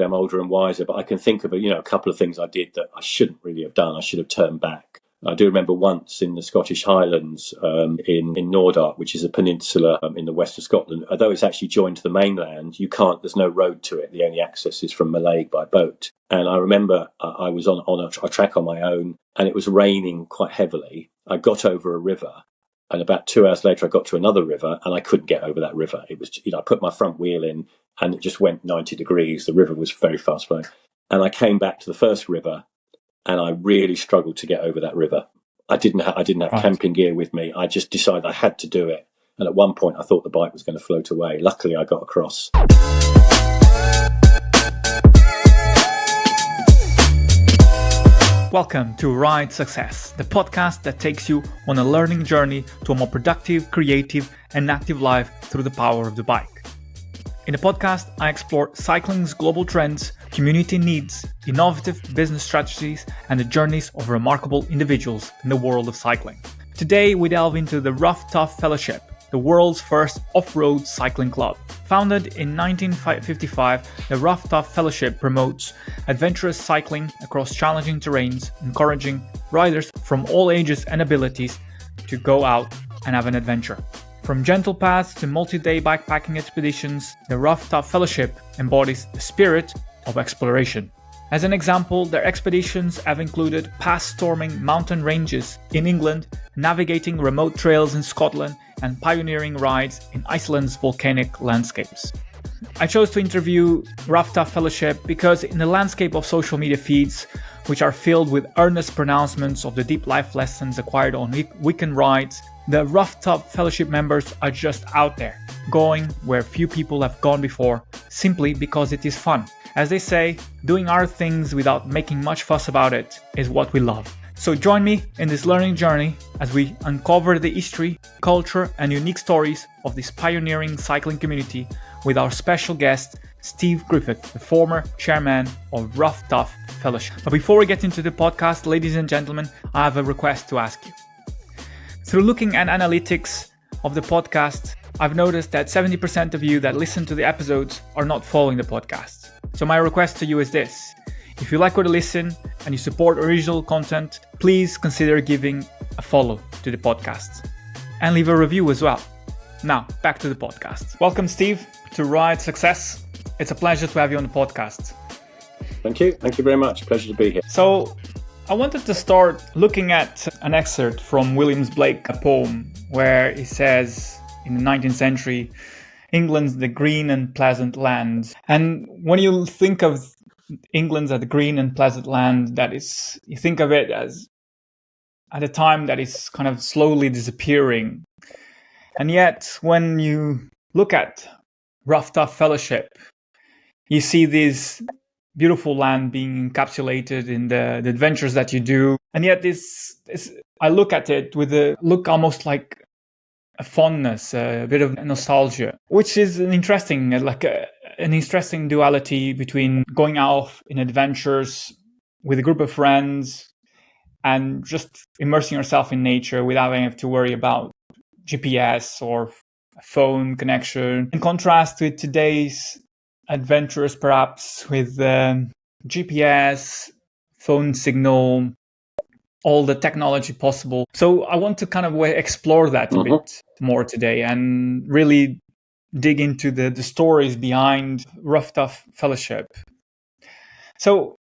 I'm older and wiser, but I can think of a couple of things I did that I shouldn't really have done. I should have turned back. I do remember once in the Scottish Highlands, in Nordark, which is a peninsula in the west of Scotland. Although it's actually joined to the mainland, there's no road to it. The only access is from Mallaig by boat. And I remember I was on a track on my own, and it was raining quite heavily. I got over a river, and about 2 hours later, I got to another river, and I couldn't get over that river. It was, I put my front wheel in, and it just went 90 degrees. The river was very fast flowing, and I came back to the first river. And I really struggled to get over that river. I didn't have Right. camping gear with me. I just decided I had to do it. And at one point, I thought the bike was going to float away. Luckily, I got across. Welcome to Ride Success, the podcast that takes you on a learning journey to a more productive, creative, and active life through the power of the bike. In the podcast, I explore cycling's global trends, community needs, innovative business strategies, and the journeys of remarkable individuals in the world of cycling. Today, we delve into the Rough Tough Fellowship, the world's first off-road cycling club. Founded in 1955, the Rough Tough Fellowship promotes adventurous cycling across challenging terrains, encouraging riders from all ages and abilities to go out and have an adventure. From gentle paths to multi-day bikepacking expeditions, the Rough Tough Fellowship embodies the spirit of exploration. As an example, their expeditions have included pass-storming mountain ranges in England, navigating remote trails in Scotland, and pioneering rides in Iceland's volcanic landscapes. I chose to interview Rough Tough Fellowship because in the landscape of social media feeds, which are filled with earnest pronouncements of the deep life lessons acquired on weekend rides, the Rough Tough Fellowship members are just out there, going where few people have gone before, simply because it is fun. As they say, doing our things without making much fuss about it is what we love. So join me in this learning journey as we uncover the history, culture, and unique stories of this pioneering cycling community with our special guest, Steve Griffith, the former chairman of Rough Tough Fellowship. But before we get into the podcast, ladies and gentlemen, I have a request to ask you. Through looking at analytics of the podcast, I've noticed that 70% of you that listen to the episodes are not following the podcast. So my request to you is this. If you like what you listen and you support original content, please consider giving a follow to the podcast and leave a review as well. Now, back to the podcast. Welcome, Steve, to Ride Success. It's a pleasure to have you on the podcast. Thank you. Thank you very much. Pleasure to be here. So, I wanted to start looking at an excerpt from William Blake's poem where he says in the 19th century, England's the green and pleasant land. And when you think of England's a green and pleasant land, that is, you think of it as at a time that is kind of slowly disappearing. And yet, when you look at Rough Tough Fellowship, you see this beautiful land being encapsulated in the adventures that you do. And yet I look at it with a look almost like a fondness, a bit of nostalgia, which is an interesting duality between going off in adventures with a group of friends and just immersing yourself in nature without having to worry about GPS or phone connection. In contrast with today's adventures, perhaps with GPS, phone signal, all the technology possible. So I want to kind of explore that a bit more today and really dig into the stories behind Rough Tough Fellowship. So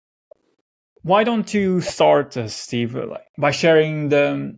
why don't you start, Steve, by sharing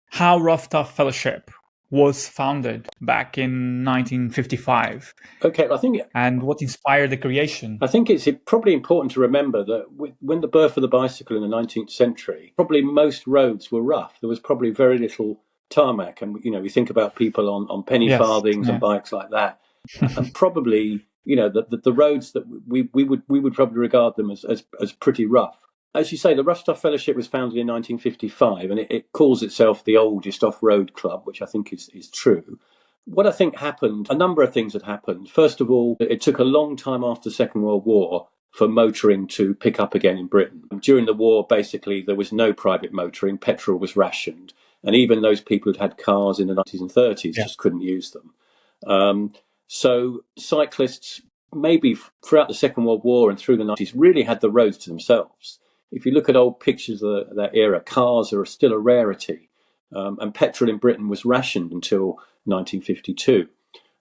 how Rough Tough Fellowship was founded back in 1955. Okay, and what inspired the creation. I think it's probably important to remember that when the birth of the bicycle in the 19th century, probably most roads were rough. There was probably very little tarmac, and we think about people on penny farthings and bikes like that, and probably the roads that we would probably regard them as pretty rough. As you say, the Rough Tough Fellowship was founded in 1955, and it calls itself the oldest off-road club, which I think is true. What I think happened, a number of things had happened. First of all, it took a long time after the Second World War for motoring to pick up again in Britain. During the war, basically, there was no private motoring. Petrol was rationed. And even those people who'd had cars in the 1930s and 30s just couldn't use them. So cyclists maybe throughout the Second World War and through the 90s, really had the roads to themselves. If you look at old pictures of that era, cars are still a rarity. And petrol in Britain was rationed until 1952.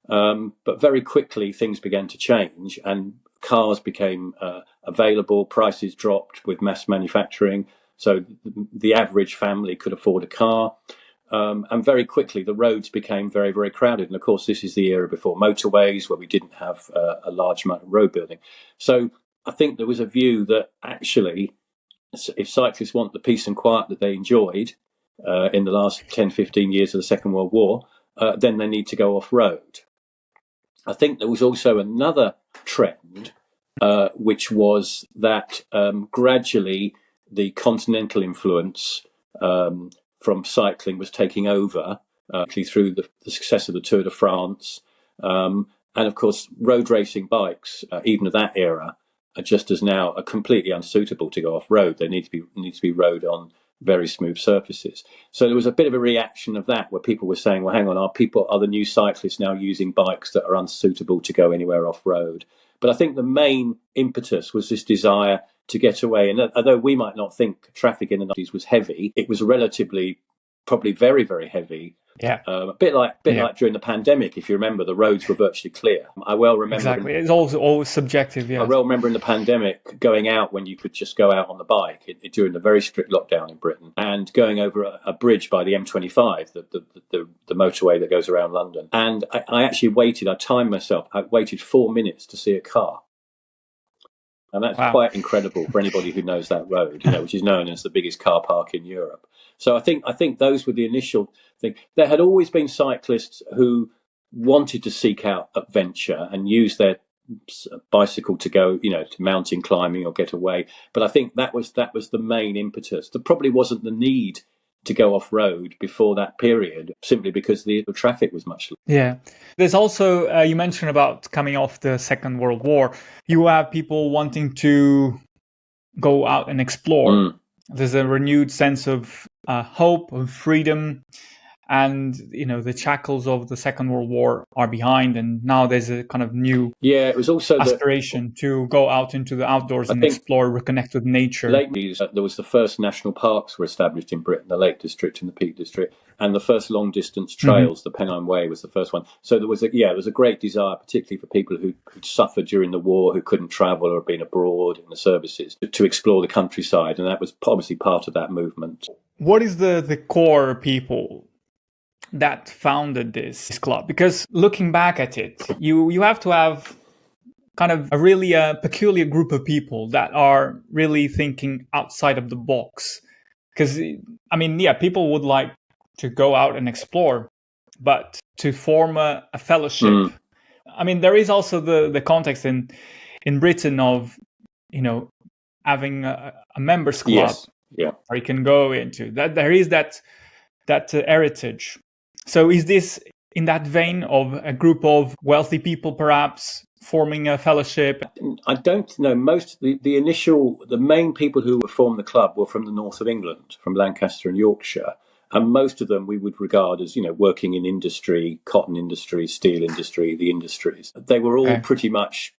But very quickly, things began to change and cars became available, prices dropped with mass manufacturing. So the average family could afford a car. And very quickly, the roads became very, very crowded. And of course, this is the era before motorways, where we didn't have a large amount of road building. So I think there was a view that actually, if cyclists want the peace and quiet that they enjoyed in the last 10, 15 years of the Second World War, then they need to go off-road. I think there was also another trend, which was that gradually the continental influence from cycling was taking over through the success of the Tour de France. And of course, road racing bikes, even of that era, are just as now are completely unsuitable to go off-road. They need to be rode on very smooth surfaces. So there was a bit of a reaction of that, where people were saying, well, hang on, are the new cyclists now using bikes that are unsuitable to go anywhere off-road? But I think the main impetus was this desire to get away. And although we might not think traffic in the 90s was heavy, it was relatively, probably very, very heavy. Yeah. A bit like during the pandemic, if you remember, the roads were virtually clear. I well remember. Exactly. It's always subjective. Yeah. I well remember in the pandemic going out when you could just go out on the bike during the very strict lockdown in Britain, and going over a bridge by the M25, the motorway that goes around London. And I actually waited. I timed myself. I waited 4 minutes to see a car. And that's quite incredible for anybody who knows that road, which is known as the biggest car park in Europe. So I think those were the initial thing. There had always been cyclists who wanted to seek out adventure and use their bicycle to go, to mountain climbing or get away. But I think that was the main impetus. There probably wasn't the need to go off-road before that period, simply because the traffic was much less. Yeah. There's also, you mentioned about coming off the Second World War, you have people wanting to go out and explore. There's a renewed sense of hope, of freedom, and the shackles of the Second World War are behind, and now there's a kind of new it was also aspiration to go out into the outdoors and explore, reconnect with nature. There was the first national parks were established in Britain, the Lake District and the Peak District, and the first long distance trails, the Pennine Way was the first one. So there was a great desire, particularly for people who suffered during the war, who couldn't travel or had been abroad in the services, to explore the countryside, and that was obviously part of that movement. What is the core people that founded this club? Because looking back at it, you have to have kind of a really peculiar group of people that are really thinking outside of the box. Because people would like to go out and explore, but to form a fellowship. There is also the context in Britain of having a members club where you can go into that. There is that heritage. So is this in that vein of a group of wealthy people perhaps forming a fellowship? I don't know. The main people who formed the club were from the north of England, from Lancaster and Yorkshire. And most of them we would regard as, working in industry, cotton industry, steel industry, the industries. They were all pretty much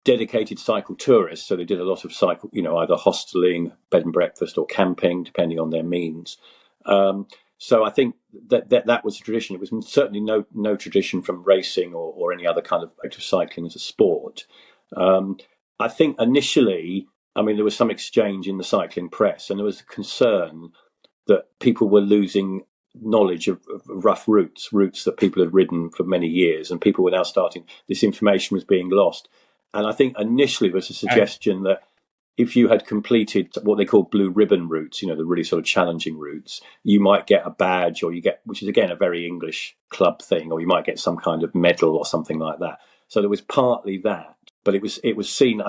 dedicated cycle tourists. So they did a lot of cycle, either hosteling, bed and breakfast, or camping, depending on their means. So I think that was a tradition. It was certainly no tradition from racing or any other kind of active cycling as a sport. I think initially, there was some exchange in the cycling press, and there was a concern that people were losing knowledge of rough routes that people had ridden for many years, and people were now this information was being lost. And I think initially there was a suggestion that if you had completed what they call blue ribbon routes, the really sort of challenging routes, you might get a badge, or which is again a very English club thing, or you might get some kind of medal or something like that. So there was partly that, but it was seen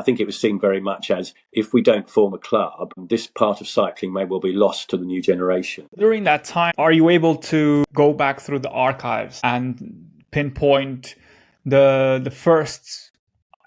very much as, if we don't form a club, this part of cycling may well be lost to the new generation. During that time, are you able to go back through the archives and pinpoint the first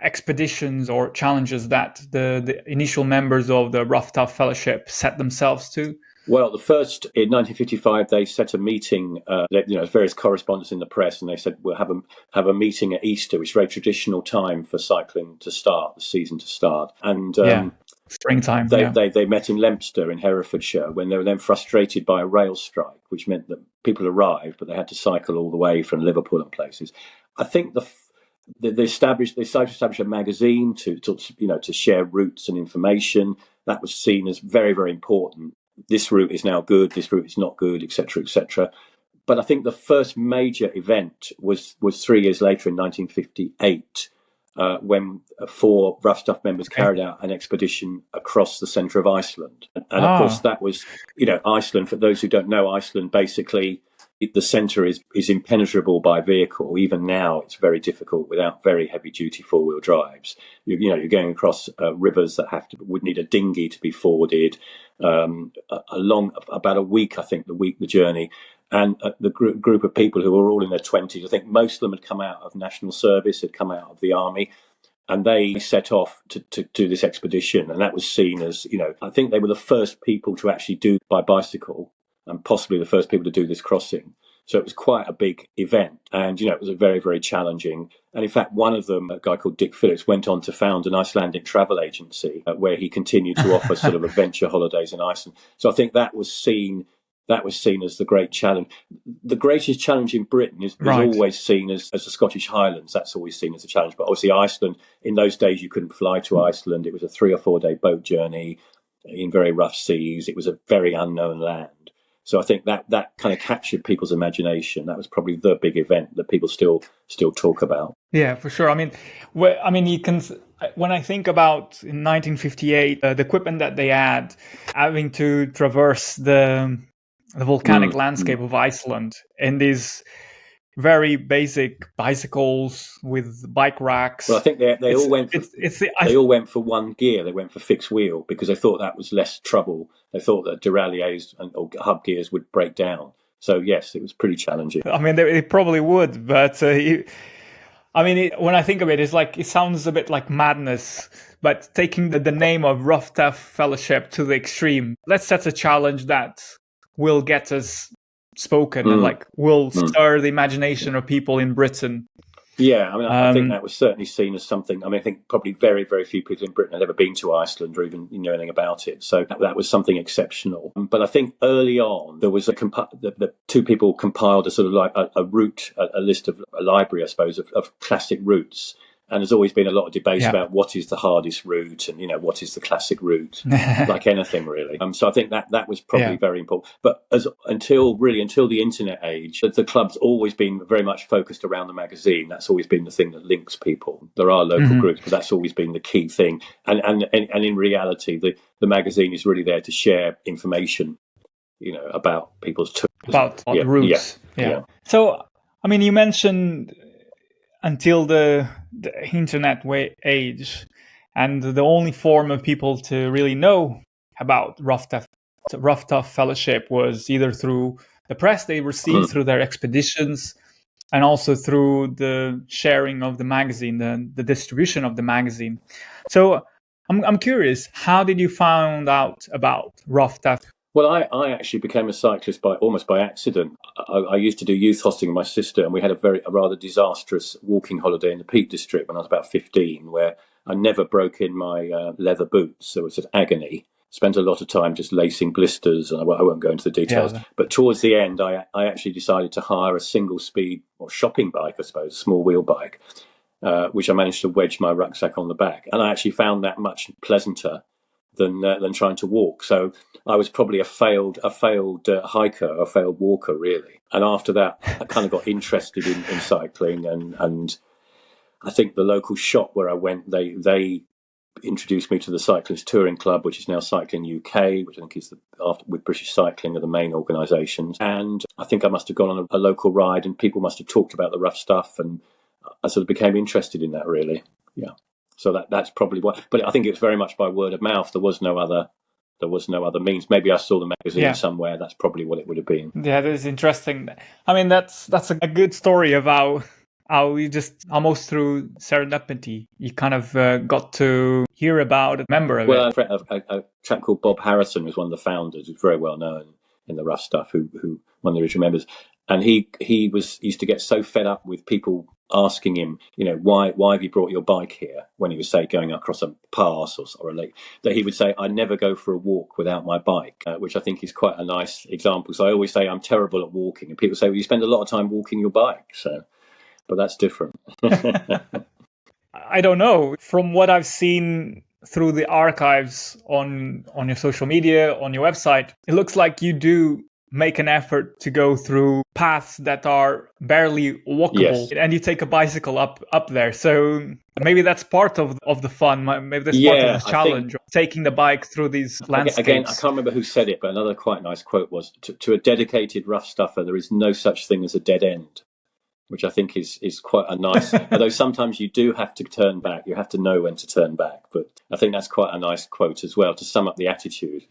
expeditions or challenges that the initial members of the Rough Tough Fellowship set themselves to? Well, the first in 1955, they set a meeting. Various correspondents in the press, and they said we'll have a meeting at Easter, which is a very traditional time for cycling to start, the season to start. And springtime. They met in Leominster in Herefordshire when they were then frustrated by a rail strike, which meant that people arrived, but they had to cycle all the way from Liverpool and places. I think they decided to establish a magazine to share routes and information. That was seen as very, very important. This route is now good, this route is not good, etc., etc. But I think the first major event was 3 years later in 1958, when 4 Rough Stuff members carried out an expedition across the centre of Iceland. And of course, that was, Iceland, for those who don't know, Iceland, basically, the centre is impenetrable by vehicle. Even now, it's very difficult without very heavy-duty four-wheel drives. You're going across rivers that would need a dinghy to be forded. About a week, I think, the journey. And the group of people who were all in their 20s, I think most of them had come out of national service, had come out of the army, and they set off to do this expedition. And that was seen as, I think they were the first people to actually do by bicycle, and possibly the first people to do this crossing. So it was quite a big event, and it was a very, very challenging. And in fact, one of them, a guy called Dick Phillips, went on to found an Icelandic travel agency where he continued to offer sort of adventure holidays in Iceland. So I think that was seen as the great challenge. The greatest challenge in Britain is always seen as the Scottish Highlands. That's always seen as a challenge. But obviously Iceland, in those days, you couldn't fly to Iceland. It was a 3 or 4 day boat journey in very rough seas. It was a very unknown land. So I think that kind of captured people's imagination. That was probably the big event that people still talk about. Yeah, for sure. I mean, you can. When I think about in 1958, the equipment that they had, having to traverse the volcanic landscape of Iceland in these very basic bicycles with bike racks. Well, I think they all went for one gear. They went for fixed wheel because they thought that was less trouble. They thought that derailleurs or hub gears would break down. So yes, it was pretty challenging. I mean, it probably would, but when I think of it, it sounds a bit like madness. But taking the name of Rough Tough Fellowship to the extreme, let's set a challenge that will get us spoken and will stir the imagination of people in Britain. Yeah, I think that was certainly seen as something. I think probably very, very few people in Britain had ever been to Iceland or even know anything about it. So that was something exceptional. But I think early on there was the 2 people compiled a sort of like a route, a list of a library, I suppose, of classic routes. And there's always been a lot of debate about what is the hardest route and, what is the classic route, like anything really. So I think that was probably very important. But until the internet age, the club's always been very much focused around the magazine. That's always been the thing that links people. There are local groups, but that's always been the key thing. And in reality, the magazine is really there to share information, about people's tours. About routes. Yeah. So, you mentioned until the internet age, and the only form of people to really know about Rough Tough Fellowship was either through the press they received through their expeditions, and also through the sharing of the magazine, the distribution of the magazine. So I'm curious, how did you find out about Rough Tough? Well, I actually became a cyclist almost by accident. I used to do youth hosting with my sister, and we had a rather disastrous walking holiday in the Peak District when I was about 15, where I never broke in my leather boots. So it was an agony. Spent a lot of time just lacing blisters, and I won't go into the details. Yeah. But towards the end, I actually decided to hire a single-speed or shopping bike, I suppose, small wheel bike, which I managed to wedge my rucksack on the back. And I actually found that much pleasanter than trying to walk. So I was probably a failed hiker, a failed walker, really. And after that, I kind of got interested in cycling, and I think the local shop where I went, they introduced me to the Cyclist Touring Club, which is now Cycling UK, which I think is with British Cycling are the main organisations. And I think I must have gone on a local ride, and people must have talked about the rough stuff, and I sort of became interested in that, really. Yeah. So that's probably why. But I think it was very much by word of mouth. There was no other means. Maybe I saw the magazine somewhere. That's probably what it would have been. Yeah, that is interesting. That's a good story of how how you just almost through serendipity, you kind of got to hear about a member of it. Well, a chap called Bob Harrison was one of the founders, who's very well known in the rough stuff, who one of the original members. And he used to get so fed up with people asking him, why have you brought your bike here, when he was, say, going across a pass or a lake, that he would say, I never go for a walk without my bike, which I think is quite a nice example. So I always say I'm terrible at walking, and people say, well, you spend a lot of time walking your bike. So, but that's different. I don't know. From what I've seen through the archives on your social media, on your website, it looks like you do make an effort to go through paths that are barely walkable, yes. And you take a bicycle up there. So maybe that's part of the fun. Maybe that's part of the challenge, taking the bike through these landscapes. Again, I can't remember who said it, but another quite nice quote was, to a dedicated rough stuffer, there is no such thing as a dead end, which I think is quite a nice, although sometimes you do have to turn back. You have to know when to turn back. But I think that's quite a nice quote as well, to sum up the attitude.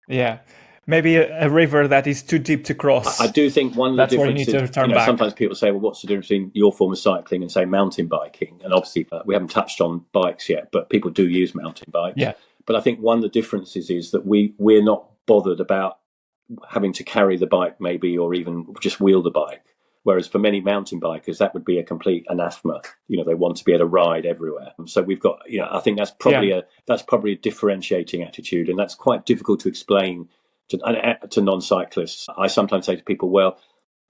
Yeah. Maybe a river that is too deep to cross. I do think one of the differences, where you need to turn back. Sometimes people say, well, what's the difference between your form of cycling and, say, mountain biking? And obviously we haven't touched on bikes yet, but people do use mountain bikes. Yeah. But I think one of the differences is that we're not bothered about having to carry the bike, maybe, or even just wheel the bike. Whereas for many mountain bikers, that would be a complete anathema. They want to be able to ride everywhere. So we've got, I think that's probably a differentiating attitude, and that's quite difficult to explain to non-cyclists. I sometimes say to people, well,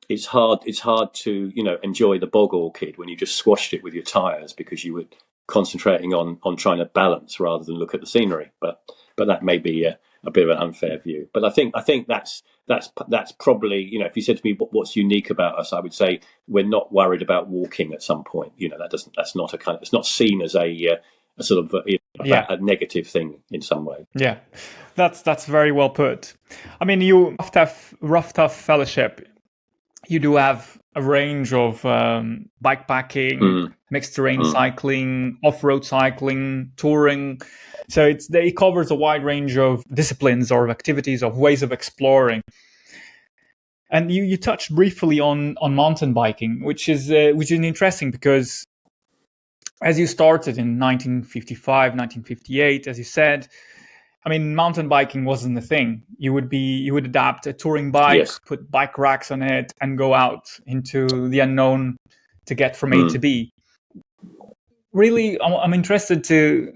it's hard to enjoy the bog orchid when you just squashed it with your tires, because you were concentrating on trying to balance rather than look at the scenery. But that may be a bit of an unfair view. But I think that's probably, if you said to me what's unique about us, I would say we're not worried about walking at some point. That's not it's not seen as a sort of a negative thing in some way. Yeah, that's very well put. I mean, you Rough Tough Fellowship, you do have a range of bikepacking, mixed terrain cycling, off-road cycling, touring. So it covers a wide range of disciplines or activities, of ways of exploring. And you touched briefly on mountain biking, which is interesting, because as you started in 1955, 1958, as you said, I mean, mountain biking wasn't a thing. You would adapt a touring bike, put bike racks on it, and go out into the unknown to get from A to B. Really, I'm interested to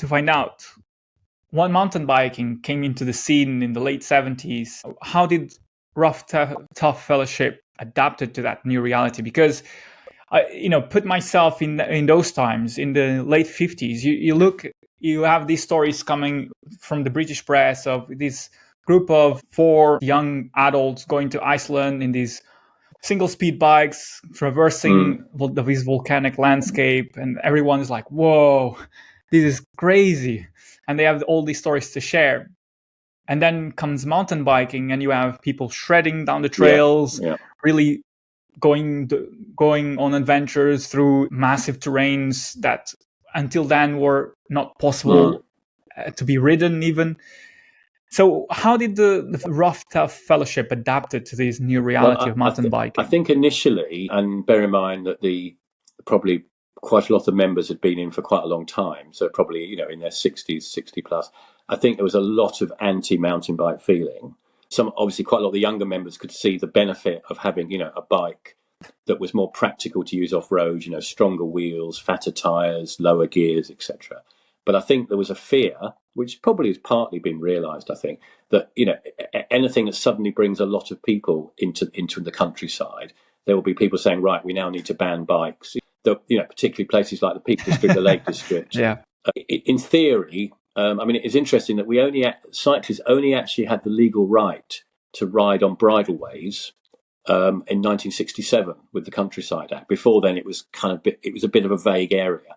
find out, when mountain biking came into the scene in the late 70s, how did Rough Tough Fellowship adapted to that new reality? Because I, put myself in those times, in the late 50s. You have these stories coming from the British press of this group of 4 young adults going to Iceland in these single speed bikes, traversing this volcanic landscape, and everyone is like, whoa, this is crazy. And they have all these stories to share. And then comes mountain biking, and you have people shredding down the trails, really going on adventures through massive terrains that until then were not possible to be ridden even. So how did the Rough Tough Fellowship adapted to this new reality of mountain biking? I think initially, and bear in mind that probably quite a lot of members had been in for quite a long time, so probably in their 60s, 60 plus, I think there was a lot of anti-mountain bike feeling. Obviously quite a lot of the younger members could see the benefit of having a bike that was more practical to use off-road, stronger wheels, fatter tires, lower gears, etc. But I think there was a fear, which probably has partly been realised, I think, that anything that suddenly brings a lot of people into the countryside, there will be people saying, right, we now need to ban bikes. Particularly places like the Peak District, the Lake District. In theory, it's interesting that cyclists only actually had the legal right to ride on bridleways in 1967 with the Countryside Act. Before then, it was a bit of a vague area.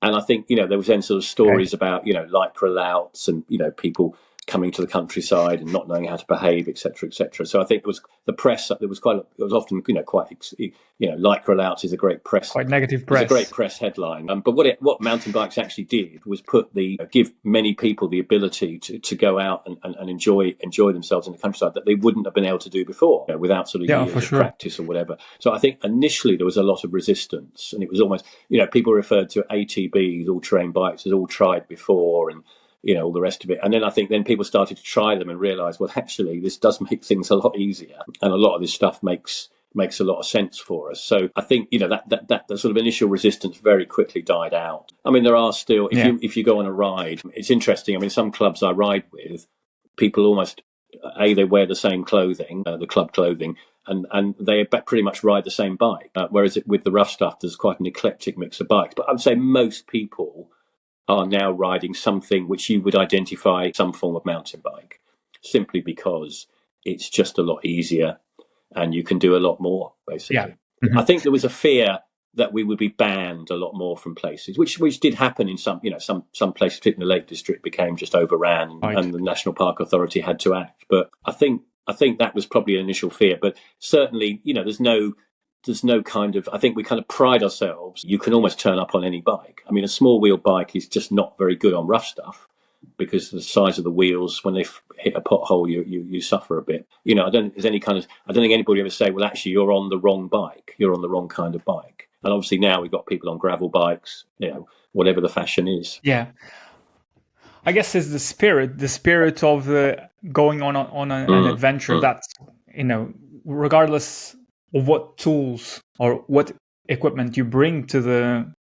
And I think, there was then sort of stories about, lycra louts and, people coming to the countryside and not knowing how to behave, etc., etc. So I think it was the press. It was often, quite, Lycra louts is a great press, quite negative press. It's a great press headline. But what mountain bikes actually did was give many people the ability to go out and enjoy themselves in the countryside that they wouldn't have been able to do before, without sort of years of practice or whatever. So I think initially there was a lot of resistance, and it was almost, people referred to ATBs, all-terrain bikes, as all tried before, and all the rest of it. And then I think people started to try them and realise, well, actually, this does make things a lot easier, and a lot of this stuff makes a lot of sense for us. So I think that the sort of initial resistance very quickly died out. I mean, there are still, if you go on a ride, it's interesting. I mean, some clubs I ride with, people almost they wear the same clothing, the club clothing, and they pretty much ride the same bike. Whereas with the rough stuff, there's quite an eclectic mix of bikes. But I'd say most people are now riding something which you would identify some form of mountain bike, simply because it's just a lot easier and you can do a lot more, basically. Yeah. Mm-hmm. I think there was a fear that we would be banned a lot more from places, which did happen in some places. In the Lake District became just overran, right, and the National Park Authority had to act. But I think that was probably an initial fear. But certainly, there's no kind of, I think we kind of pride ourselves. You can almost turn up on any bike. I mean, a small wheel bike is just not very good on rough stuff, because the size of the wheels, when they hit a pothole, you suffer a bit. I don't think anybody ever say, well, actually, you're on the wrong bike. You're on the wrong kind of bike. And obviously now we've got people on gravel bikes, whatever the fashion is. Yeah. I guess it's the spirit of going on an adventure that's, regardless of what tools or what equipment you bring to the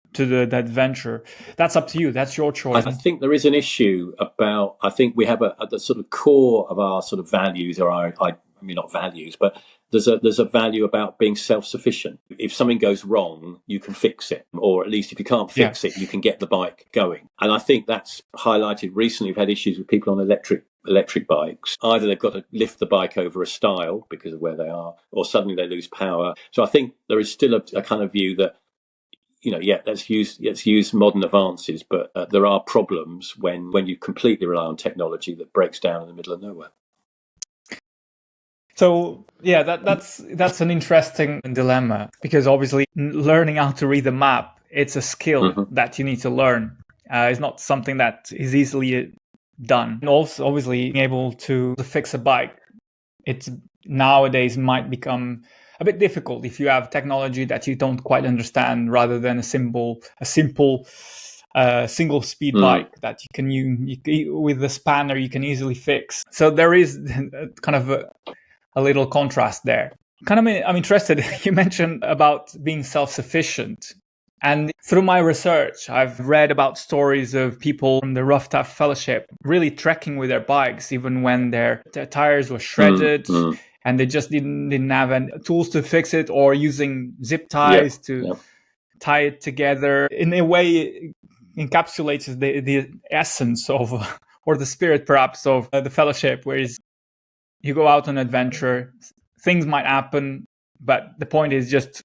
adventure, that's up to you. That's your choice. I think there is an issue about, I think we have at the sort of core of our sort of values, or not values, but there's a value about being self-sufficient. If something goes wrong, you can fix it, or at least if you can't fix it, you can get the bike going. And I think that's highlighted recently. We've had issues with people on electric bikes. Either they've got to lift the bike over a stile because of where they are, or suddenly they lose power. So I think there is still a kind of view that, let's use modern advances, but there are problems when you completely rely on technology that breaks down in the middle of nowhere. So that's an interesting dilemma, because obviously learning how to read the map, it's a skill that you need to learn. It's not something that is easily done. And also, obviously, being able to fix a bike, it's nowadays might become a bit difficult if you have technology that you don't quite understand, rather than a simple single speed bike that you can with the spanner you can easily fix. So there is kind of a little contrast there. I'm interested. You mentioned about being self-sufficient. And through my research, I've read about stories of people from the Rough Tough Fellowship really trekking with their bikes, even when their tires were shredded and they just didn't have any tools to fix it, or using zip ties to tie it together. In a way, it encapsulates the essence of, or the spirit perhaps, of the fellowship, whereas you go out on an adventure, things might happen, but the point is just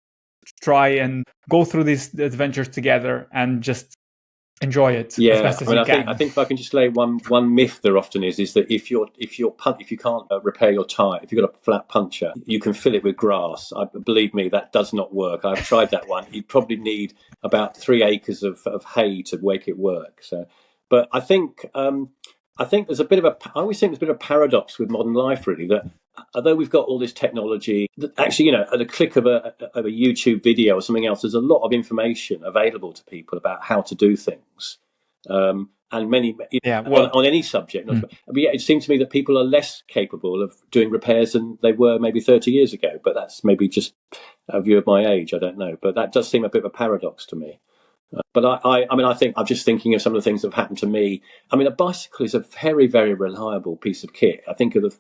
try and go through these adventures together and just enjoy it as best as you can. I think if I can just lay one myth there often is that if you can't repair your tire, if you've got a flat puncture, you can fill it with grass. Believe me, that does not work. I've tried that one. You'd probably need about 3 acres of hay to make it work. So, but I think there's a bit of I always think there's a bit of a paradox with modern life, really, that although we've got all this technology, that actually, at a click of a YouTube video or something else, there's a lot of information available to people about how to do things, and many on any subject. But it seems to me that people are less capable of doing repairs than they were maybe 30 years ago. But that's maybe just a view of my age. I don't know, but that does seem a bit of a paradox to me. But I think I'm just thinking of some of the things that have happened to me. I mean, a bicycle is a very, very reliable piece of kit. I think of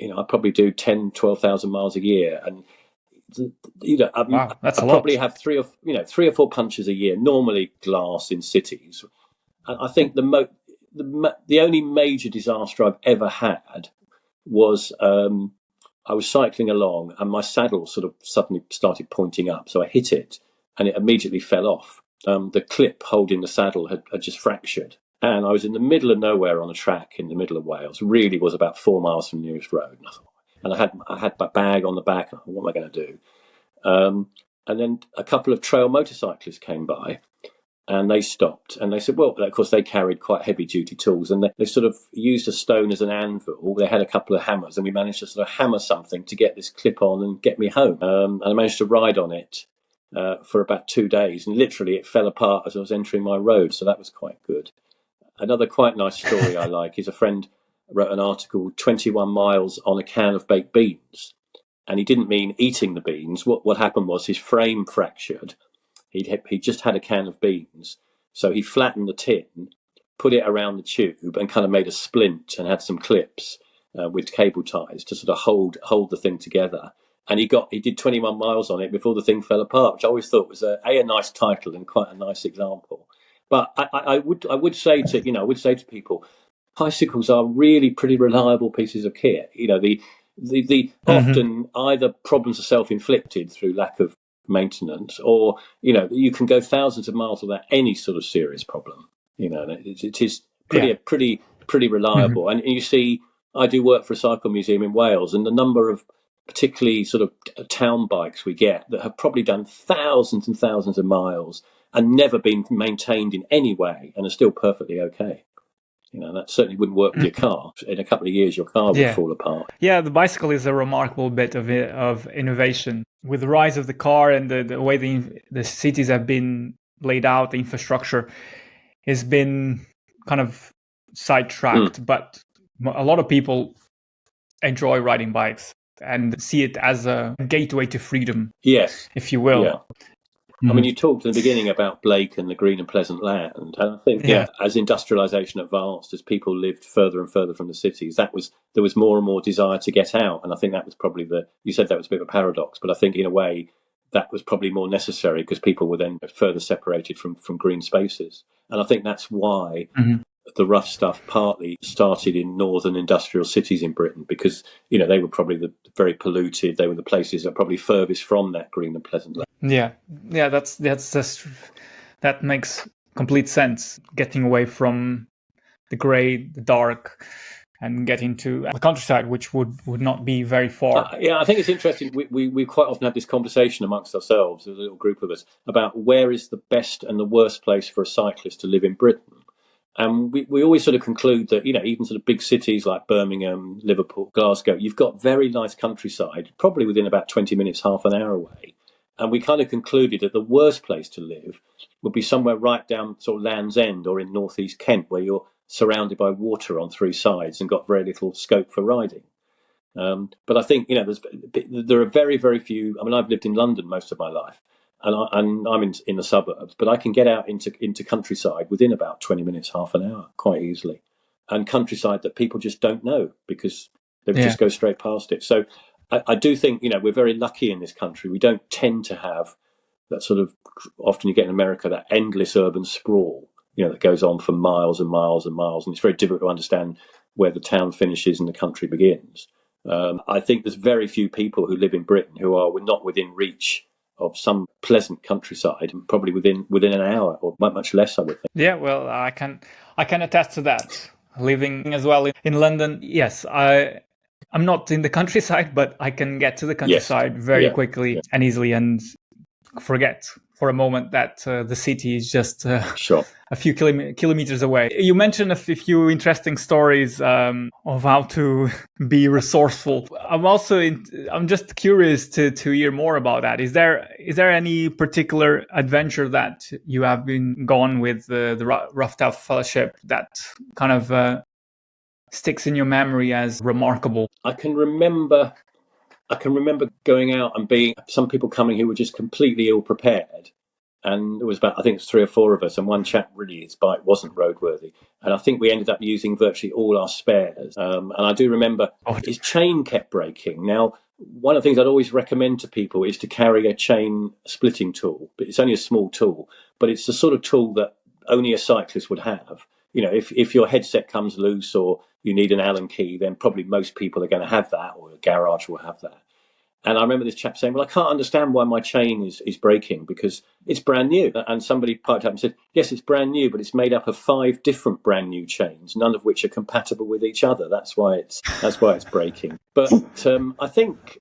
I probably do 10, 12,000 miles a year, and wow, that's I probably have 3 or 4 punches a year, normally glass in cities. And I think the only major disaster I've ever had was I was cycling along and my saddle sort of suddenly started pointing up, so I hit it and it immediately fell off. The clip holding the saddle had just fractured, And I was in the middle of nowhere on a track in the middle of Wales. Really was about 4 miles from the nearest road. And I had my bag on the back. What am I going to do? And then a couple of trail motorcyclists came by, and they stopped, and they said, well, of course, they carried quite heavy-duty tools, and they sort of used a stone as an anvil. They had a couple of hammers, and we managed to sort of hammer something to get this clip on and get me home. And I managed to ride on it for about 2 days, and literally it fell apart as I was entering my road, so that was quite good. Another quite nice story I like is a friend wrote an article, 21 miles on a can of baked beans. And he didn't mean eating the beans. What happened was his frame fractured. He just had a can of beans. So he flattened the tin, put it around the tube and kind of made a splint and had some clips with cable ties to sort of hold the thing together. And he did 21 miles on it before the thing fell apart, which I always thought was a nice title and quite a nice example. But I would say to people, bicycles are really pretty reliable pieces of kit. The often either problems are self-inflicted through lack of maintenance, or you can go thousands of miles without any sort of serious problem. It is pretty reliable. And you see, I do work for a cycle museum in Wales, and the number of particularly sort of town bikes we get that have probably done thousands and thousands of miles and never been maintained in any way and are still perfectly okay. That certainly wouldn't work with your car. In a couple of years, your car would fall apart. Yeah, the bicycle is a remarkable bit of innovation. With the rise of the car and the way the cities have been laid out, the infrastructure has been kind of sidetracked. But a lot of people enjoy riding bikes and see it as a gateway to freedom, yes, if you will. Yeah. I mean, you talked in the beginning about Blake and the green and pleasant land. And I think, as industrialisation advanced, as people lived further and further from the cities, there was more and more desire to get out. And I think that was probably you said that was a bit of a paradox, but I think in a way that was probably more necessary because people were then further separated from green spaces. And I think that's why the rough stuff partly started in northern industrial cities in Britain, because they were probably the very polluted. They were the places that probably furthest from that green and pleasant land. Yeah, that makes complete sense. Getting away from the grey, the dark, and getting to the countryside, which would not be very far. I think it's interesting. We quite often have this conversation amongst ourselves, as a little group of us, about where is the best and the worst place for a cyclist to live in Britain. And we always sort of conclude that, even sort of big cities like Birmingham, Liverpool, Glasgow, you've got very nice countryside, probably within about 20 minutes, half an hour away. And we kind of concluded that the worst place to live would be somewhere right down sort of Land's End or in northeast Kent, where you're surrounded by water on three sides and got very little scope for riding. But I think, there are very, very few. I mean, I've lived in London most of my life, and I'm in the suburbs, but I can get out into countryside within about 20 minutes, half an hour, quite easily. And countryside that people just don't know because they just go straight past it. So I do think, we're very lucky in this country. We don't tend to have that sort of, often you get in America, that endless urban sprawl, that goes on for miles and miles and miles. And it's very difficult to understand where the town finishes and the country begins. I think there's very few people who live in Britain who are not within reach of some pleasant countryside, probably within an hour or much less, I would think. Yeah, well, I can attest to that. Living as well in London, yes, I'm not in the countryside, but I can get to the countryside very quickly and easily and forget for a moment that the city is just a few kilometers away. You mentioned a few interesting stories of how to be resourceful. I'm just curious to hear more about that. Is there any particular adventure that you have been gone with the Rough Tough Fellowship that kind of sticks in your memory as remarkable? I can remember going out and being some people coming who were just completely ill prepared. And there was I think it was 3 or 4 of us, and one chap his bike wasn't roadworthy. And I think we ended up using virtually all our spares. And I do remember his chain kept breaking. Now, one of the things I'd always recommend to people is to carry a chain splitting tool. But it's only a small tool, but it's the sort of tool that only a cyclist would have. If your headset comes loose or you need an Allen key, then probably most people are going to have that, or a garage will have that. And I remember this chap saying, well, I can't understand why my chain is breaking because it's brand new. And somebody piped up and said, yes, it's brand new, but it's made up of 5 different brand new chains, none of which are compatible with each other. That's why it's breaking. But I think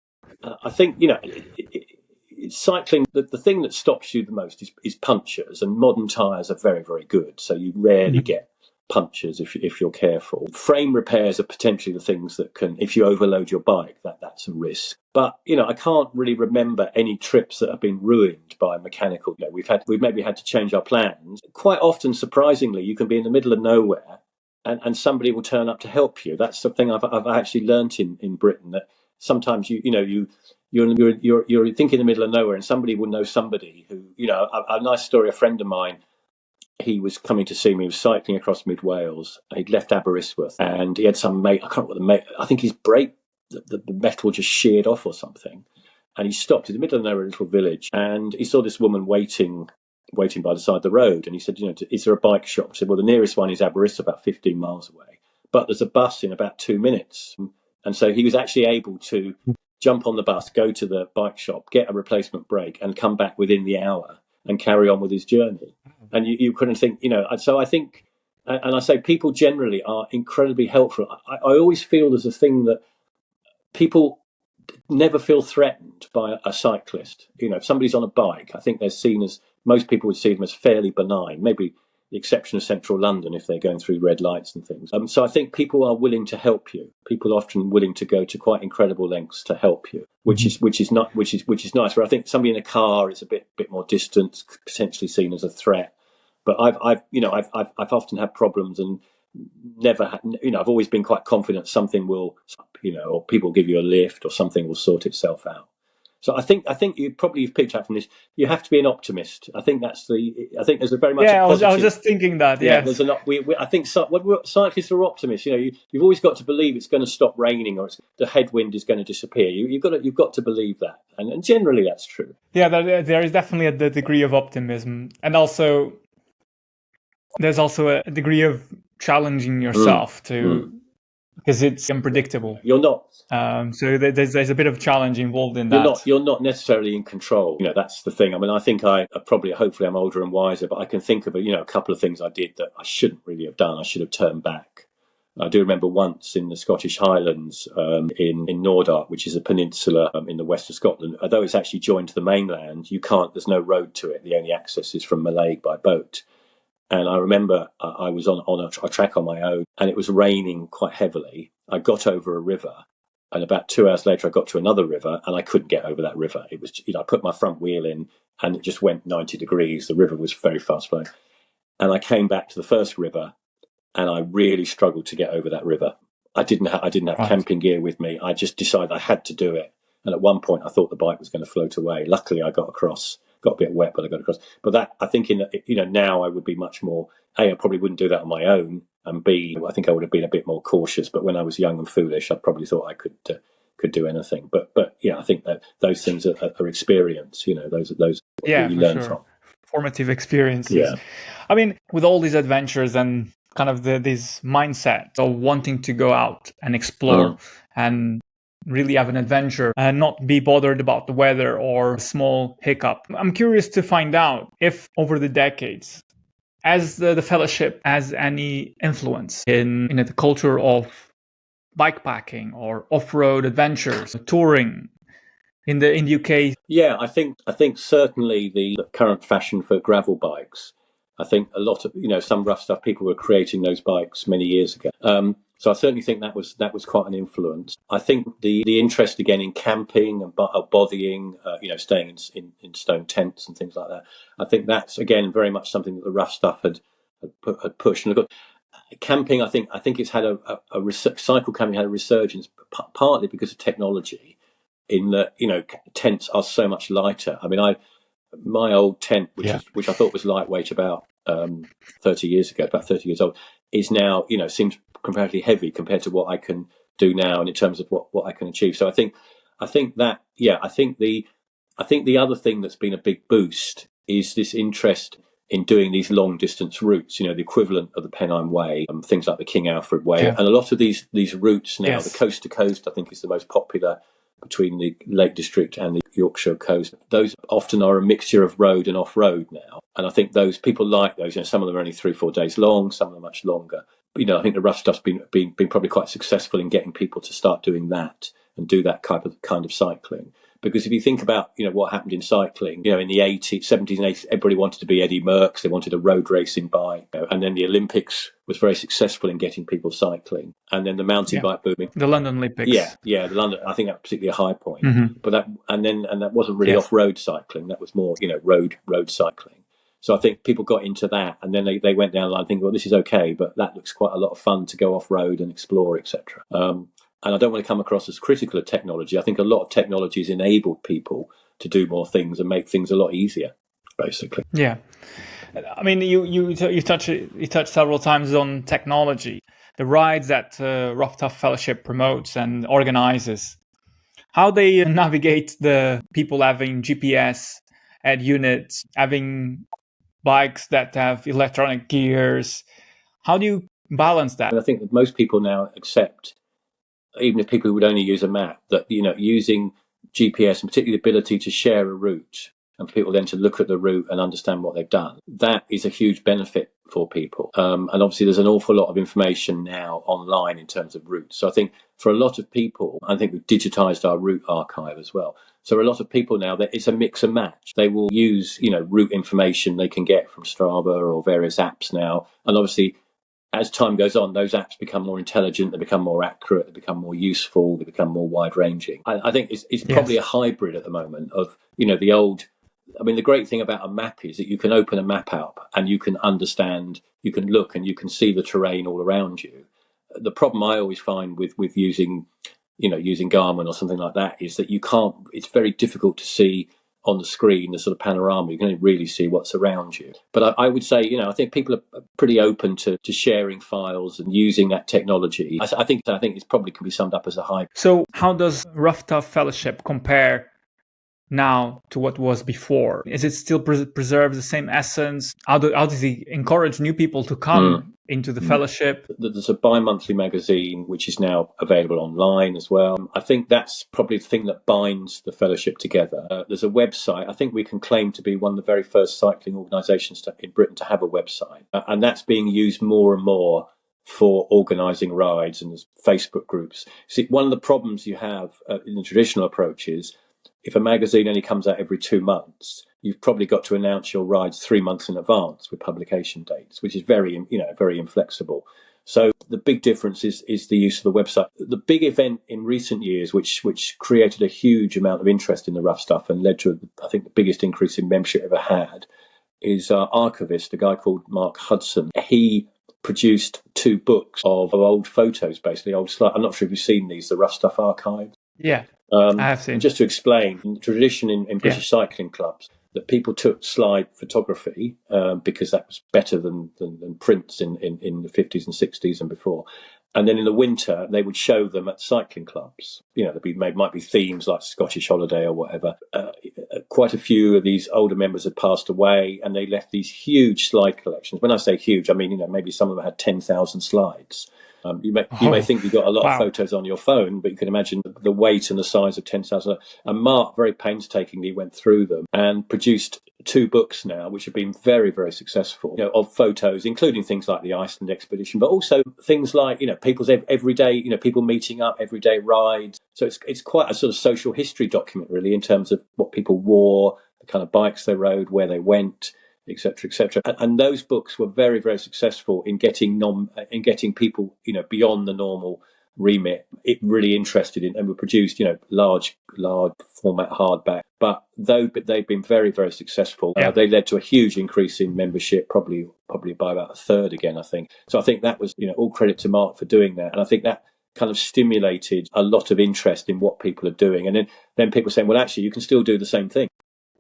cycling, the thing that stops you the most is punctures, and modern tyres are very, very good. So you rarely get punctures if you're careful. Frame repairs are potentially the things that can, if you overload your bike, that's a risk. But I can't really remember any trips that have been ruined by mechanical. We've maybe had to change our plans. Quite often, surprisingly, you can be in the middle of nowhere and somebody will turn up to help you. That's the thing I've actually learnt in Britain, that sometimes you're thinking in the middle of nowhere and somebody will know somebody who, a nice story, a friend of mine, he was coming to see me. He was cycling across mid Wales. He'd left Aberystwyth and he had some mate. I can't remember the mate. I think his brake, the metal just sheared off or something. And he stopped in the middle of nowhere, a little village, and he saw this woman waiting by the side of the road. And he said, is there a bike shop? I said, well, the nearest one is Aberystwyth, about 15 miles away. But there's a bus in about 2 minutes. And so he was actually able to jump on the bus, go to the bike shop, get a replacement brake, and come back within the hour and carry on with his journey. And you couldn't think, so I think, and I say people generally are incredibly helpful. I always feel there's a thing that people never feel threatened by a cyclist. If somebody's on a bike, I think most people would see them as fairly benign, maybe the exception of central London if they're going through red lights and things. So I think people are willing to help you. People are often willing to go to quite incredible lengths to help you, which is nice. Where I think somebody in a car is a bit more distant, potentially seen as a threat. But I've often had problems and never had, I've always been quite confident something will, or people give you a lift or something will sort itself out. So I think you've picked up from this. You have to be an optimist. I think there's a very much. Yeah, a positive, I was just thinking that. Yeah, there's I think cyclists are optimists. You've always got to believe it's going to stop raining or the headwind is going to disappear. You've got to believe that, and generally that's true. Yeah, there is definitely a degree of optimism, and also there's also a degree of challenging yourself because it's unpredictable. You're not. So there's a bit of challenge involved in that. You're not necessarily in control. That's the thing. I mean, I think hopefully I'm older and wiser, but I can think of a couple of things I did that I shouldn't really have done. I should have turned back. I do remember once in the Scottish Highlands, in Nordark, which is a peninsula in the west of Scotland. Although it's actually joined to the mainland, there's no road to it. The only access is from Mallaig by boat. And I remember I was on a track on my own and it was raining quite heavily. I got over a river and about 2 hours later I got to another river and I couldn't get over that river. It was, I put my front wheel in and it just went 90 degrees. The river was very fast flowing. And I came back to the first river and I really struggled to get over that river. I didn't have camping gear with me. I just decided I had to do it. And at one point I thought the bike was going to float away. Luckily I got across. Got a bit wet, but I got across. But that, I think, now I would be much more. A, I probably wouldn't do that on my own, and B, I think I would have been a bit more cautious. But when I was young and foolish, I probably thought I could do anything. But yeah, I think that those things are experience. Those you learn from. Formative experiences. Yeah. I mean, with all these adventures and kind of this mindset of wanting to go out and explore and really have an adventure and not be bothered about the weather or a small hiccup. I'm curious to find out if over the decades, as the fellowship has any influence in the culture of bikepacking or off-road adventures, touring in the UK. Yeah, I think certainly the current fashion for gravel bikes. I think a lot of some rough stuff. People were creating those bikes many years ago. So I certainly think that was quite an influence. I think the interest again in camping and boddying, staying in stone tents and things like that. I think that's again very much something that the rough stuff had pushed. And camping, I think it's had cycle camping had a resurgence, partly because of technology. In that tents are so much lighter. I mean, my old tent, which I thought was lightweight about 30 years ago, about 30 years old, is now seems comparatively heavy compared to what I can do now, and in terms of what I can achieve. So I think the other thing that's been a big boost is this interest in doing these long distance routes. The equivalent of the Pennine Way, things like the King Alfred Way, and a lot of these routes now. The coast to coast, I think, is the most popular between the Lake District and the Yorkshire coast. Those often are a mixture of road and off-road now. And I think those people like those. Some of them are only 3-4 days long, some of them are much longer. But, I think the rough stuff's been probably quite successful in getting people to start doing that and do that kind of cycling. Because if you think about, what happened in cycling, in the 70s and 80s, everybody wanted to be Eddie Merckx. They wanted a road racing bike. And then the Olympics was very successful in getting people cycling. And then the mountain bike booming. The London Olympics. Yeah, the London. I think that's particularly a high point. Mm-hmm. But that wasn't really off-road cycling. That was more, road cycling. So I think people got into that, and then they went down the line thinking, well, this is okay, but that looks quite a lot of fun to go off-road and explore, etc. And I don't want to come across as critical of technology. I think a lot of technology has enabled people to do more things and make things a lot easier, basically. Yeah. I mean, you touched several times on technology, the rides that Rough Tough Fellowship promotes and organizes, how they navigate the people having GPS at units, having bikes that have electronic gears. How do you balance that? And I think that most people now accept, even if people would only use a map, that using GPS and particularly the ability to share a route and for people then to look at the route and understand what they've done, that is a huge benefit for people. And obviously there's an awful lot of information now online in terms of routes. So I think for a lot of people, I think we've digitized our route archive as well. So a lot of people now, it's a mix and match. They will use, route information they can get from Strava or various apps now. And obviously, as time goes on, those apps become more intelligent, they become more accurate, they become more useful, they become more wide-ranging. I think it's probably a hybrid at the moment of, the old... I mean, the great thing about a map is that you can open a map up and you can understand, you can look and you can see the terrain all around you. The problem I always find with using Garmin or something like that is that it's very difficult to see on the screen the sort of panorama. You can only really see what's around you. But I would say, I think people are pretty open to sharing files and using that technology. I think it probably can be summed up as a hybrid. So how does Rough Tough Fellowship compare now to what was before? Is it still preserve the same essence? How does he encourage new people to come into the fellowship? There's a bi-monthly magazine which is now available online as well. I think that's probably the thing that binds the fellowship together. There's a website. I think we can claim to be one of the very first cycling organisations in Britain to have a website, and that's being used more and more for organising rides, and there's Facebook groups. See, one of the problems you have in the traditional approach is if a magazine only comes out every 2 months, you've probably got to announce your rides 3 months in advance with publication dates, which is very inflexible. So the big difference is the use of the website. The big event in recent years, which created a huge amount of interest in the rough stuff and led to, I think, the biggest increase in membership ever had, is our archivist, a guy called Mark Hudson. He produced 2 books of old photos, basically old slides. I'm not sure if you've seen these, the Rough Stuff Archive. Yeah. I have seen. Just to explain, the tradition in British cycling clubs that people took slide photography because that was better than prints in the 50s and 60s and before. And then in the winter, they would show them at cycling clubs. Might be themes like Scottish Holiday or whatever. Quite a few of these older members had passed away, and they left these huge slide collections. When I say huge, I mean maybe some of them had 10,000 slides. You may think you've got a lot of photos on your phone, but you can imagine the weight and the size of 10,000. And Mark very painstakingly went through them and produced 2 books now, which have been very, very successful, of photos, including things like the Iceland expedition, but also things like, people's everyday, people meeting up, everyday rides. So it's quite a sort of social history document, really, in terms of what people wore, the kind of bikes they rode, where they went, etc., etc. And those books were very, very successful in getting people, beyond the normal remit, it really interested in, and were produced, large format hardback. But they've been very, very successful. They led to a huge increase in membership, probably by about a third again, I think. So I think that was, all credit to Mark for doing that. And I think that kind of stimulated a lot of interest in what people are doing. And then people saying, well, actually, you can still do the same thing.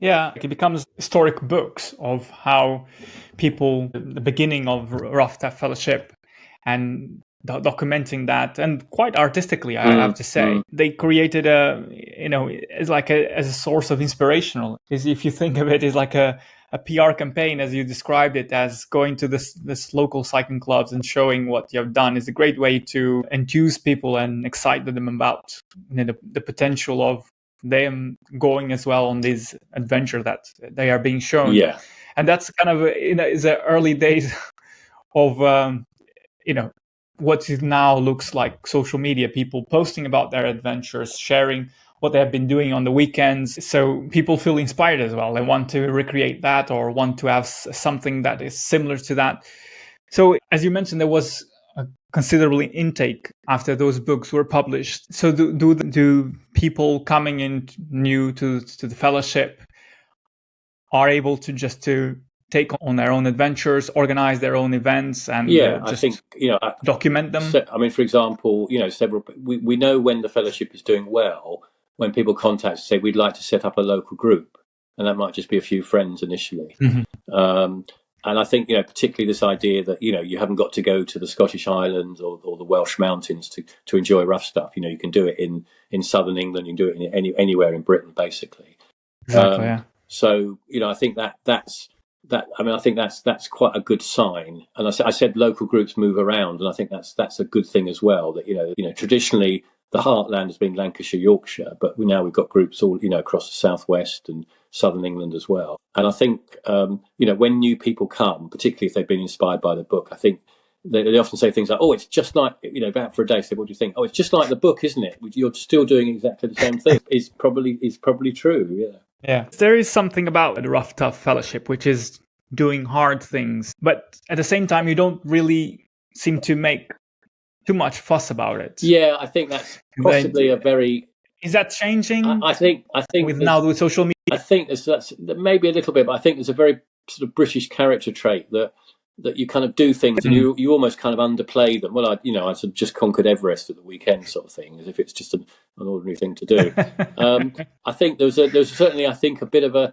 Yeah, it becomes historic books of how people, the beginning of Rough Tough Fellowship, and documenting that, and quite artistically, I have to say. They created as a source of inspirational. If you think of it as like a a PR campaign, as you described it, as going to this local cycling clubs and showing what you have done is a great way to enthuse people and excite them about the potential of them going as well on this adventure that they are being shown. Yeah. And that's kind of is the early days of what it now looks like social media, people posting about their adventures, sharing what they have been doing on the weekends. So people feel inspired as well. They want to recreate that or want to have something that is similar to that. So as you mentioned, there was a considerable intake after those books were published. So do people coming in new to the fellowship are able to just to take on their own adventures, organize their own events, and I think document them? So, I mean, for example, we know when the fellowship is doing well, when people contact us, say we'd like to set up a local group, and that might just be a few friends initially. Mm-hmm. And I think, particularly this idea that, you haven't got to go to the Scottish Highlands or the Welsh mountains to enjoy rough stuff. You can do it in southern England, you can do it anywhere in Britain, basically. Exactly, yeah. So, I think that's quite a good sign. And I said local groups move around, and I think that's a good thing as well. That traditionally the heartland has been Lancashire, Yorkshire, but we've got groups all across the southwest and southern England as well. And I think when new people come, particularly if they've been inspired by the book, I think they often say things like, "Oh, it's just like out for a day." Say, "What do you think?" "Oh, it's just like the book, isn't it? You're still doing exactly the same thing." It's probably true. Yeah. Yeah, there is something about the Rough Tough Fellowship, which is doing hard things, but at the same time, you don't really seem to make too much fuss about it. Yeah, I think that's possibly a very. Is that changing? I think with social media. I think that's maybe a little bit, but I think there's a very sort of British character trait that you kind of do things and you almost kind of underplay them. Well, I sort of just conquered Everest at the weekend, sort of thing, as if it's just an ordinary thing to do. I think there's certainly, I think, a bit of a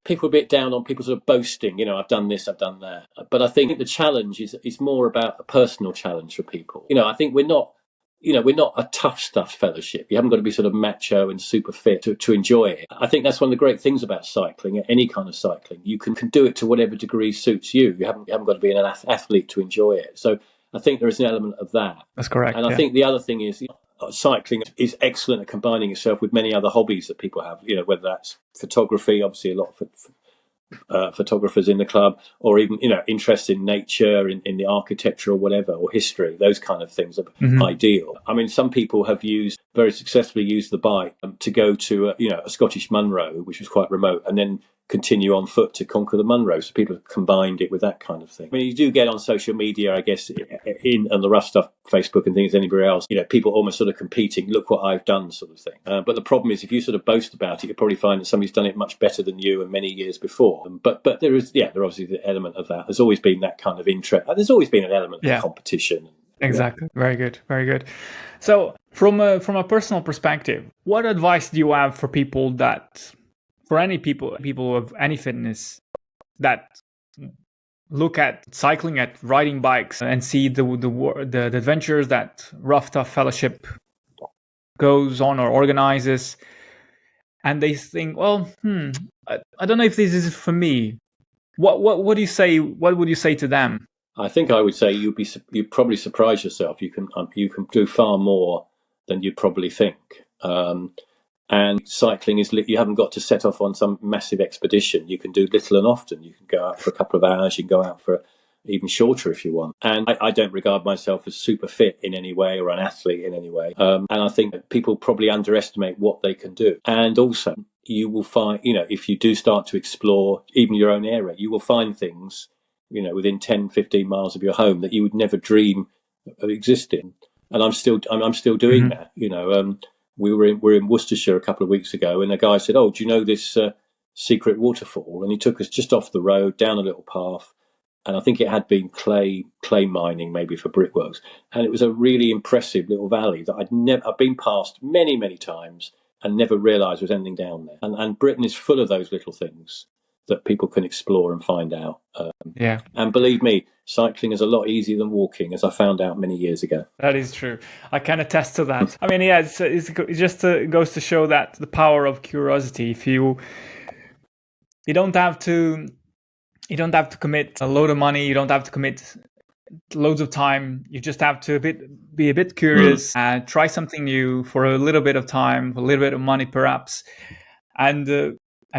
people a bit down on people sort of boasting. I've done this, I've done that. But I think the challenge is more about a personal challenge for people. I think we're not a tough stuff fellowship. You haven't got to be sort of macho and super fit to enjoy it. I think that's one of the great things about cycling, any kind of cycling. You can do it to whatever degree suits you. You haven't got to be an athlete to enjoy it. So I think there is an element of that. That's correct. And I think the other thing is cycling is excellent at combining yourself with many other hobbies that people have, whether that's photography, obviously a lot of photographers in the club, or even interest in nature, in the architecture or whatever, or history. Those kind of things are ideal. I mean, some people have very successfully used the bike to go to a Scottish Munro, which was quite remote, and then continue on foot to conquer the Munro. So people have combined it with that kind of thing. I mean, you do get on social media, I guess, on the rough stuff, Facebook and things, anywhere else, people almost sort of competing, look what I've done, sort of thing. But the problem is, if you sort of boast about it, you'll probably find that somebody's done it much better than you and many years before. But there obviously the element of that. There's always been that kind of interest. There's always been an element of competition. Exactly. Yeah. Very good. Very good. So from a personal perspective, what advice do you have for people for any people of any fitness that look at cycling, at riding bikes, and see the adventures that Rough Tough Fellowship goes on or organizes, and they think, well, I don't know if this is for me. What would you say? What would you say to them? I think I would say you'd probably surprise yourself. You can do far more than you'd probably think. And cycling you haven't got to set off on some massive expedition. You can do little and often. You can go out for a couple of hours. You can go out for even shorter if you want. And I don't regard myself as super fit in any way or an athlete in any way. And I think that people probably underestimate what they can do. And also, you will find, if you do start to explore even your own area, you will find things, within 10, 15 miles of your home that you would never dream of existing. And I'm still doing that, We were in Worcestershire a couple of weeks ago, and a guy said, "Oh, do you know this secret waterfall?" And he took us just off the road down a little path, and I think it had been clay mining, maybe for brickworks, and it was a really impressive little valley that I've been past many, many times and never realised there was anything down there. And Britain is full of those little things that people can explore and find out. And believe me, cycling is a lot easier than walking, as I found out many years ago. That is true. I can attest to that. I mean, it just goes to show that the power of curiosity. If you You don't have to commit a load of money. You don't have to commit loads of time. You just have to be a bit curious, try something new for a little bit of time, a little bit of money perhaps, and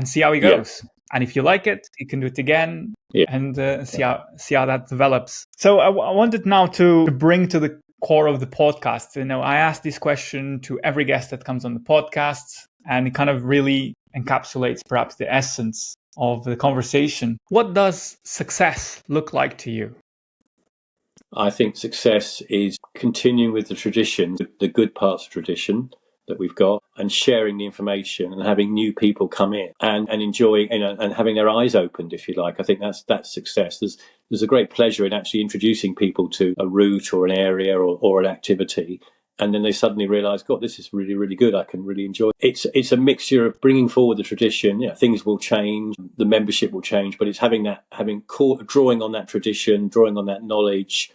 see how it goes. And if you like it, you can do it again and see how that develops. So I wanted now to bring to the core of the podcast. I ask this question to every guest that comes on the podcast, and it kind of really encapsulates perhaps the essence of the conversation. What does success look like to you? I think success is continuing with the tradition, the good parts of tradition that we've got, and sharing the information and having new people come in and enjoying, and having their eyes opened, if you like. I think that's success. There's a great pleasure in actually introducing people to a route or an area or an activity. And then they suddenly realise, God, this is really, really good. I can really enjoy it. It's a mixture of bringing forward the tradition. Things will change, the membership will change, but it's drawing on that tradition, drawing on that knowledge.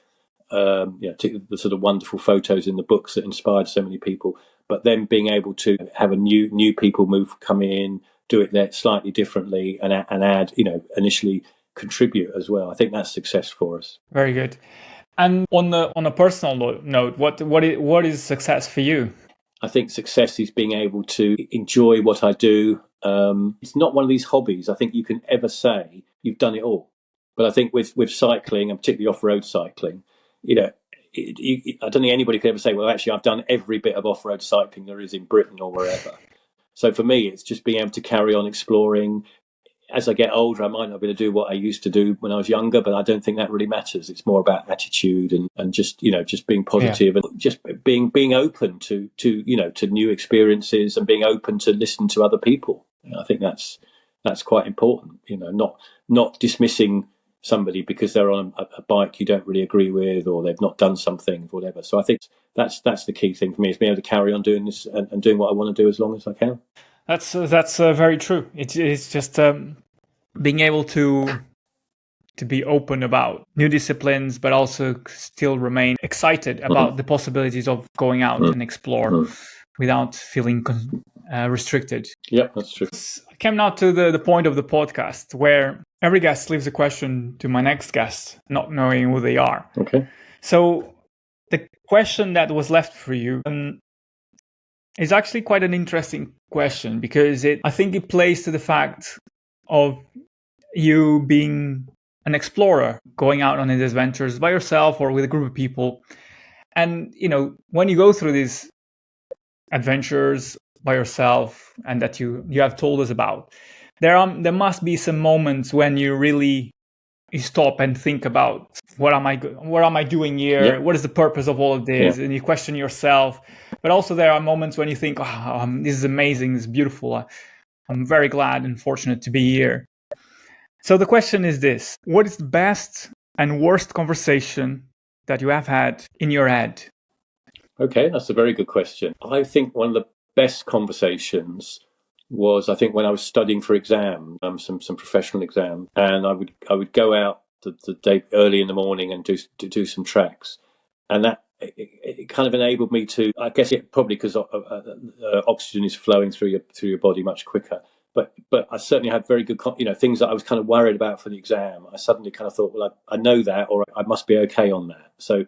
The sort of wonderful photos in the books that inspired so many people, but then being able to have a new people come in, do it there slightly differently, and add, initially contribute as well. I think that's success for us. Very good. And on a personal note, what is success for you? I think success is being able to enjoy what I do. It's not one of these hobbies I think you can ever say you've done it all. But I think with cycling, and particularly off-road cycling, I don't think anybody could ever say, well, actually, I've done every bit of off-road cycling there is in Britain or wherever. So for me, it's just being able to carry on exploring. As I get older, I might not be able to do what I used to do when I was younger, but I don't think that really matters. It's more about attitude and just being positive and just being open to new experiences and being open to listen to other people. I think that's quite important. Not dismissing somebody because they're on a bike you don't really agree with, or they've not done something or whatever. So I think that's the key thing for me, is being able to carry on doing this and doing what I want to do as long as I can. That's very true. It's just being able to be open about new disciplines, but also still remain excited about the possibilities of going out and explore without feeling restricted. Yeah, that's true. I came now to the point of the podcast where every guest leaves a question to my next guest, not knowing who they are. Okay. So the question that was left for you is actually quite an interesting question, because I think it plays to the fact of you being an explorer, going out on these adventures by yourself or with a group of people. And, when you go through these adventures by yourself, and that you have told us about, there must be some moments when you stop and think about what am I doing here? Yeah. What is the purpose of all of this? Yeah. And you question yourself. But also there are moments when you think, this is amazing, this is beautiful. I'm very glad and fortunate to be here. So the question is this: what is the best and worst conversation that you have had in your head? Okay, that's a very good question. I think one of the best conversations was, I think, when I was studying for exam, some professional exam, and I would go out the day early in the morning and do some tracks, and that it kind of enabled me to, I guess, probably because oxygen is flowing through your body much quicker. But I certainly had very good, things that I was kind of worried about for the exam. I suddenly kind of thought, well, I know that, or I must be okay on that. So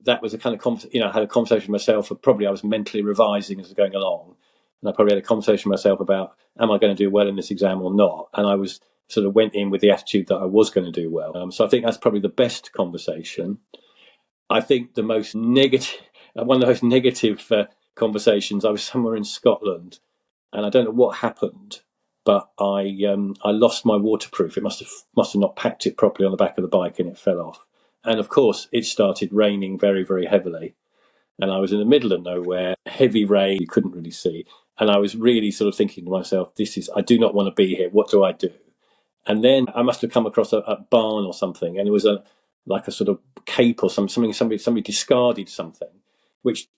that was a kind of, I had a conversation with myself. Probably I was mentally revising as I was going along. And I probably had a conversation with myself about, am I going to do well in this exam or not? And I was sort of went in with the attitude that I was going to do well. So I think that's probably the best conversation. I think the most negative, one of the most negative conversations, I was somewhere in Scotland, and I don't know what happened, but I lost my waterproof. It must have not packed it properly on the back of the bike, and it fell off. And of course, it started raining very, very heavily. And I was in the middle of nowhere, heavy rain, you couldn't really see. And I was really sort of thinking to myself, I do not want to be here. What do I do? And then I must have come across a barn or something, and it was like a sort of cape or something. Somebody discarded something, which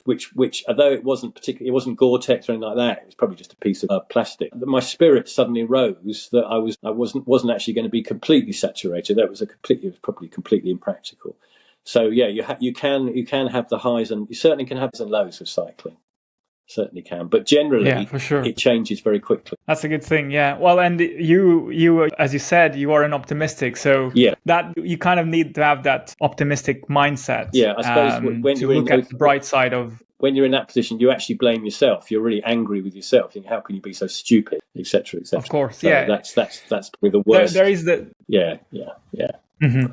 although it wasn't Gore-Tex or anything like that, it was probably just a piece of plastic. My spirit suddenly rose that I wasn't actually going to be completely saturated. It was probably completely impractical. So yeah, you can have the highs, and you certainly can have highs and lows with cycling. certainly can. But generally, for sure, it changes very quickly. That's a good thing. Yeah. Well, and you, as you said, you are an optimistic, so that you kind of need to have that optimistic mindset. Yeah, I suppose when to look at the bright side of. When you're in that position, you actually blame yourself. You're really angry with yourself. You think, how can you be so stupid, etc., etc. Of course, so That's probably the worst. There is the. Yeah. Mm-hmm.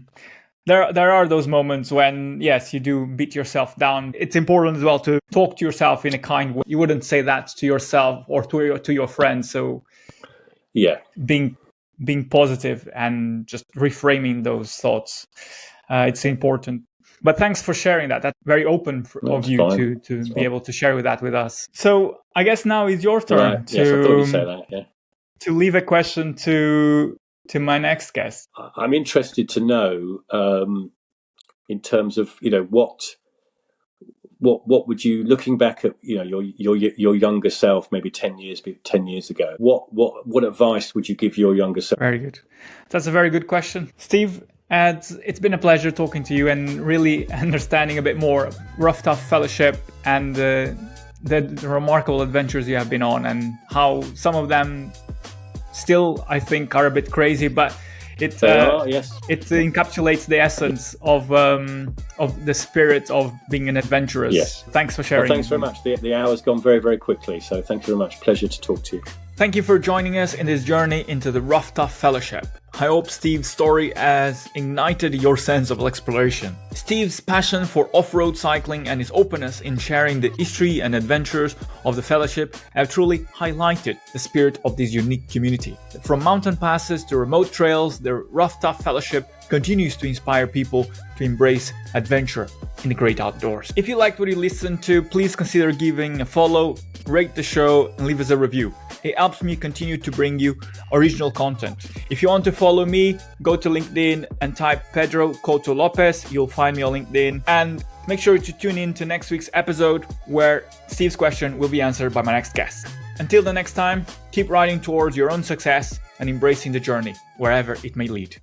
There are those moments when, yes, you do beat yourself down. It's important as well to talk to yourself in a kind way. You wouldn't say that to yourself or to your friends. So, being positive and just reframing those thoughts, it's important. But thanks for sharing that. That's very open of you to be able to share that with us. So I guess now is your turn to, yes, I thought you'd say that, to leave a question to my next guest. I'm interested to know, in terms of, what would you, looking back at, your younger self, maybe 10 years ago, what advice would you give your younger self? Very good. That's a very good question, Steve. And it's been a pleasure talking to you and really understanding a bit more Rough Tough Fellowship and the remarkable adventures you have been on, and how some of them still, I think, are a bit crazy, but it encapsulates the essence of the spirit of being an adventurous. Yes. Thanks for sharing. Well, thanks very much. The hour's gone very, very quickly, so thank you very much. Pleasure to talk to you. Thank you for joining us in this journey into the Rough Tough Fellowship. I hope Steve's story has ignited your sense of exploration. Steve's passion for off-road cycling and his openness in sharing the history and adventures of the fellowship have truly highlighted the spirit of this unique community. From mountain passes to remote trails, the Rough Tough Fellowship continues to inspire people to embrace adventure in the great outdoors. If you liked what you listened to, please consider giving a follow, rate the show, and leave us a review. It helps me continue to bring you original content. If you want to follow me, go to LinkedIn and type Pedro Couto Lopez. You'll find me on LinkedIn. And make sure to tune in to next week's episode, where Steve's question will be answered by my next guest. Until the next time, keep riding towards your own success and embracing the journey, wherever it may lead.